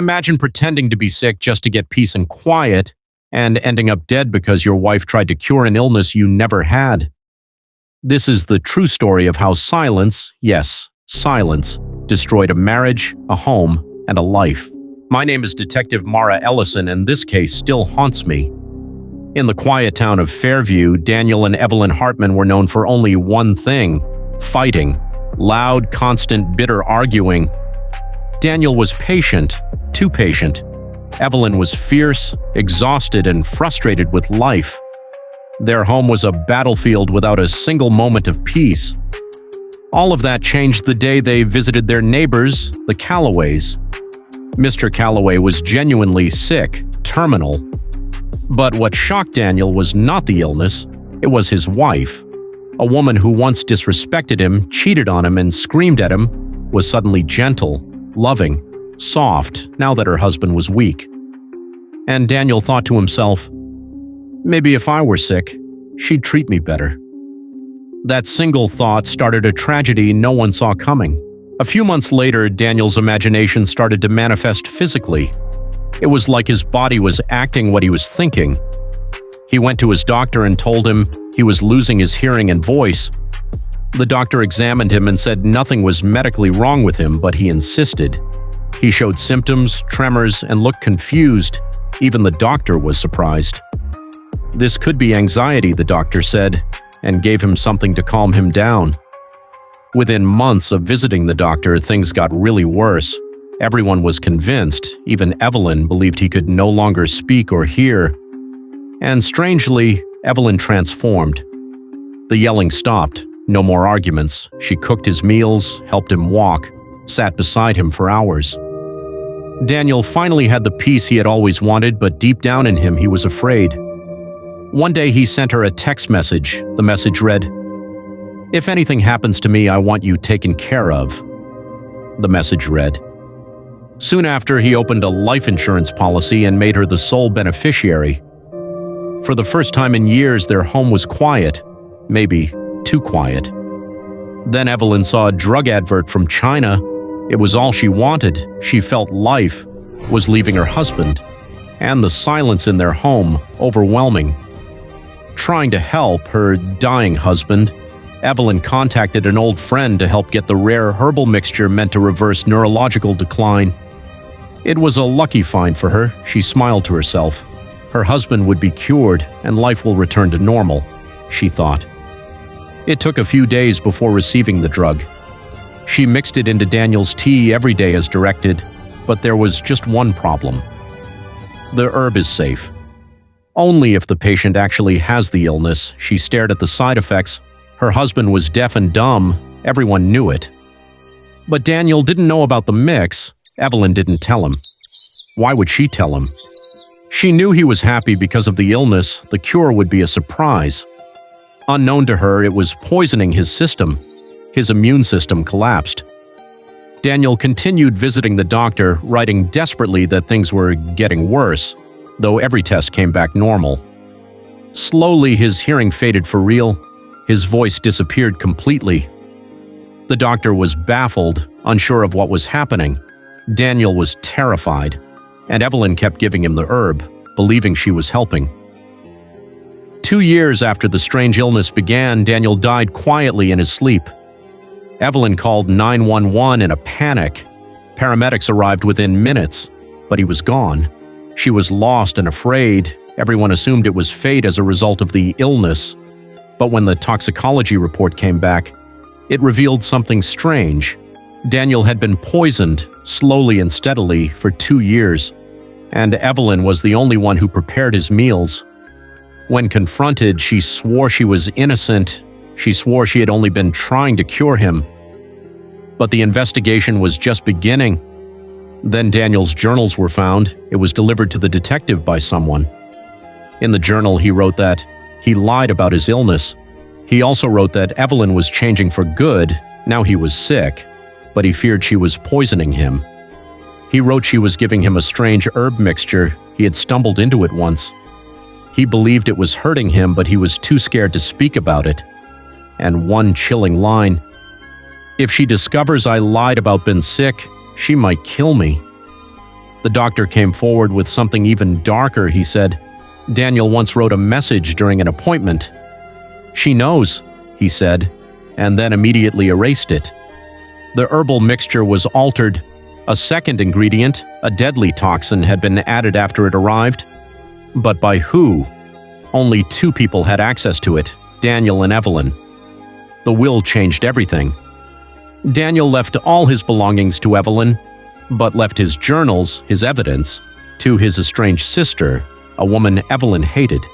Imagine pretending to be sick just to get peace and quiet, and ending up dead because your wife tried to cure an illness you never had. This is the true story of how silence, yes, silence, destroyed a marriage, a home, and a life. My name is Detective Mara Ellison, and this case still haunts me. In the quiet town of Fairview, Daniel and Evelyn Hartman were known for only one thing: fighting. Loud, constant, bitter arguing. Daniel was patient, too patient. Evelyn was fierce, exhausted, and frustrated with life. Their home was a battlefield without a single moment of peace. All of that changed the day they visited their neighbors, the Callaways. Mr. Callaway was genuinely sick, terminal. But what shocked Daniel was not the illness, it was his wife. A woman who once disrespected him, cheated on him, and screamed at him was suddenly gentle, loving, soft now that her husband was weak. And Daniel thought to himself, maybe if I were sick, she'd treat me better. That single thought started a tragedy no one saw coming. A few months later, Daniel's imagination started to manifest physically. It was like his body was acting what he was thinking. He went to his doctor and told him he was losing his hearing and voice. The doctor examined him and said nothing was medically wrong with him, but he insisted. He showed symptoms, tremors, and looked confused. Even the doctor was surprised. This could be anxiety, the doctor said, and gave him something to calm him down. Within months of visiting the doctor, things got really worse. Everyone was convinced, even Evelyn believed he could no longer speak or hear. And strangely, Evelyn transformed. The yelling stopped, no more arguments. She cooked his meals, helped him walk, sat beside him for hours. Daniel finally had the peace he had always wanted, but deep down in him he was afraid. One day he sent her a text message. The message read, "If anything happens to me, I want you taken care of." The message read. Soon after, he opened a life insurance policy and made her the sole beneficiary. For the first time in years, their home was quiet, maybe too quiet. Then Evelyn saw a drug advert from China. It was all she wanted. She felt life was leaving her husband, and the silence in their home overwhelming. Trying to help her dying husband, Evelyn contacted an old friend to help get the rare herbal mixture meant to reverse neurological decline. It was a lucky find for her, she smiled to herself. Her husband would be cured and life will return to normal, she thought. It took a few days before receiving the drug. She mixed it into Daniel's tea every day as directed, but there was just one problem. The herb is safe. Only if the patient actually has the illness. She stared at the side effects. Her husband was deaf and dumb. Everyone knew it. But Daniel didn't know about the mix. Evelyn didn't tell him. Why would she tell him? She knew he was happy because of the illness. The cure would be a surprise. Unknown to her, it was poisoning his system. His immune system collapsed. Daniel continued visiting the doctor, writing desperately that things were getting worse, though every test came back normal. Slowly, his hearing faded for real. His voice disappeared completely. The doctor was baffled, unsure of what was happening. Daniel was terrified, and Evelyn kept giving him the herb, believing she was helping. 2 years after the strange illness began, Daniel died quietly in his sleep. Evelyn called 911 in a panic. Paramedics arrived within minutes, but he was gone. She was lost and afraid. Everyone assumed it was fate as a result of the illness. But when the toxicology report came back, it revealed something strange. Daniel had been poisoned, slowly and steadily, for 2 years, and Evelyn was the only one who prepared his meals. When confronted, she swore she was innocent. She swore she had only been trying to cure him. But the investigation was just beginning. Then Daniel's journals were found. It was delivered to the detective by someone. In the journal, he wrote that he lied about his illness. He also wrote that Evelyn was changing for good. Now he was sick, but he feared she was poisoning him. He wrote she was giving him a strange herb mixture. He had stumbled into it once. He believed it was hurting him, but he was too scared to speak about it. And one chilling line, "If she discovers I lied about being sick, she might kill me." The doctor came forward with something even darker. He said, Daniel once wrote a message during an appointment. She knows, he said, and then immediately erased it. The herbal mixture was altered. A second ingredient, a deadly toxin, had been added after it arrived. But by who? Only 2 people had access to it, Daniel and Evelyn. The will changed everything. Daniel left all his belongings to Evelyn, but left his journals, his evidence, to his estranged sister, a woman Evelyn hated.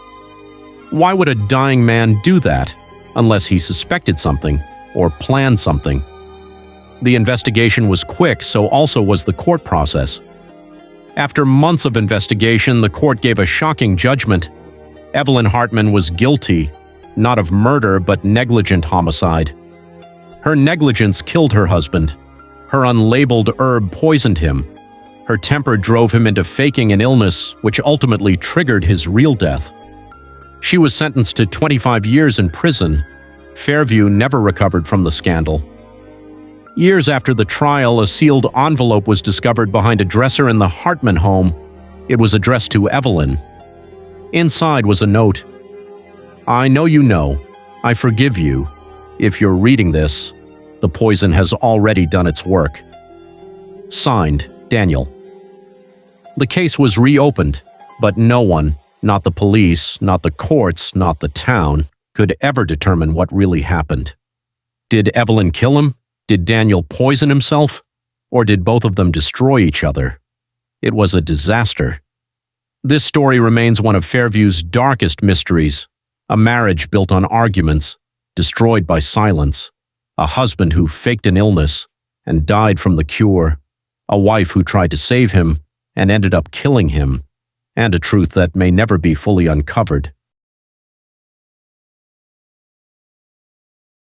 Why would a dying man do that, unless he suspected something or planned something? The investigation was quick, so also was the court process. After months of investigation, the court gave a shocking judgment. Evelyn Hartman was guilty, not of murder, but negligent homicide. Her negligence killed her husband. Her unlabeled herb poisoned him. Her temper drove him into faking an illness, which ultimately triggered his real death. She was sentenced to 25 years in prison. Fairview never recovered from the scandal. Years after the trial, a sealed envelope was discovered behind a dresser in the Hartman home. It was addressed to Evelyn. Inside was a note. I know you know. I forgive you. If you're reading this, the poison has already done its work. Signed, Daniel. The case was reopened, but no one, not the police, not the courts, not the town, could ever determine what really happened. Did Evelyn kill him? Did Daniel poison himself? Or did both of them destroy each other? It was a disaster. This story remains one of Fairview's darkest mysteries. A marriage built on arguments, destroyed by silence. A husband who faked an illness and died from the cure. A wife who tried to save him and ended up killing him. And a truth that may never be fully uncovered.